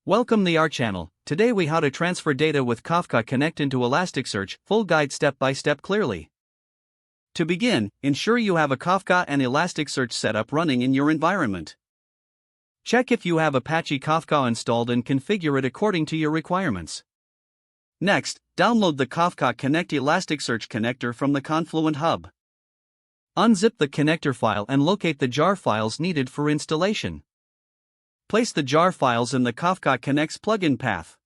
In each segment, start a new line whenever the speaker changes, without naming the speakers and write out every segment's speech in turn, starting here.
Welcome to our channel. Today we how to transfer data with Kafka Connect into Elasticsearch, full guide step by step clearly. To begin, ensure you have a Kafka and Elasticsearch setup running in your environment. Check if you have Apache Kafka installed and configure it according to your requirements. Next, download the Kafka Connect Elasticsearch connector from the Confluent Hub. Unzip the connector file and locate the jar files needed for installation. Place the jar files in the Kafka Connect's plugin path.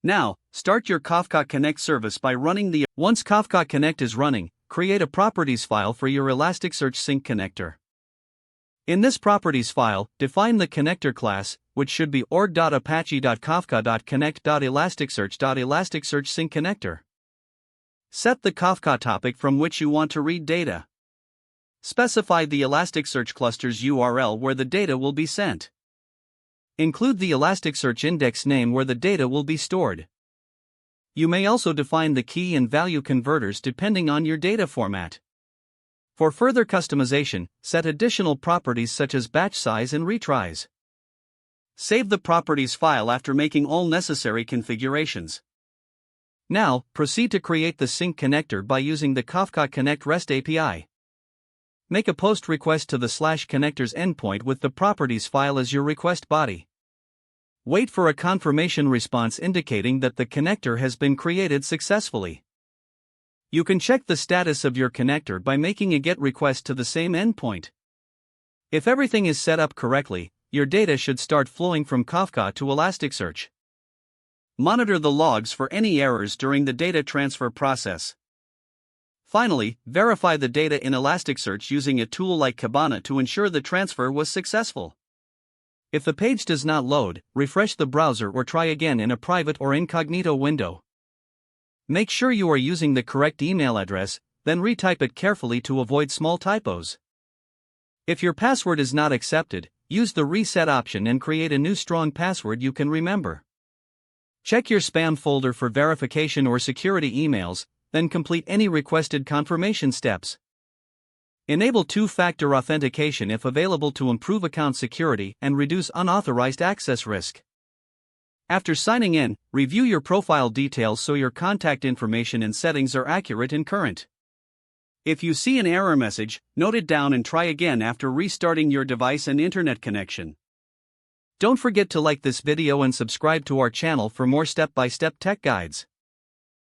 Now, start your Kafka Connect service by running the. Once Kafka Connect is running, create a properties file for your Elasticsearch sync connector. In this properties file, define the connector class, which should be org.apache.kafka.connect.elasticsearch.elasticsearch sync connector. Set the Kafka topic from which you want to read data. Specify the Elasticsearch cluster's URL where the data will be sent. Include the Elasticsearch index name where the data will be stored. You may also define the key and value converters depending on your data format. For further customization, set additional properties such as batch size and retries. Save the properties file after making all necessary configurations. Now, proceed to create the sync connector by using the Kafka Connect REST API. Make a post request to the /connectors endpoint with the properties file as your request body. Wait for a confirmation response indicating that the connector has been created successfully. You can check the status of your connector by making a GET request to the same endpoint. If everything is set up correctly, your data should start flowing from Kafka to Elasticsearch. Monitor the logs for any errors during the data transfer process. Finally, verify the data in Elasticsearch using a tool like Kibana to ensure the transfer was successful. If the page does not load, refresh the browser or try again in a private or incognito window. Make sure you are using the correct email address, then retype it carefully to avoid small typos. If your password is not accepted, use the reset option and create a new strong password you can remember. Check your spam folder for verification or security emails, then complete any requested confirmation steps. Enable two-factor authentication if available to improve account security and reduce unauthorized access risk. After signing in, review your profile details so your contact information and settings are accurate and current. If you see an error message, note it down and try again after restarting your device and internet connection. Don't forget to like this video and subscribe to our channel for more step-by-step tech guides.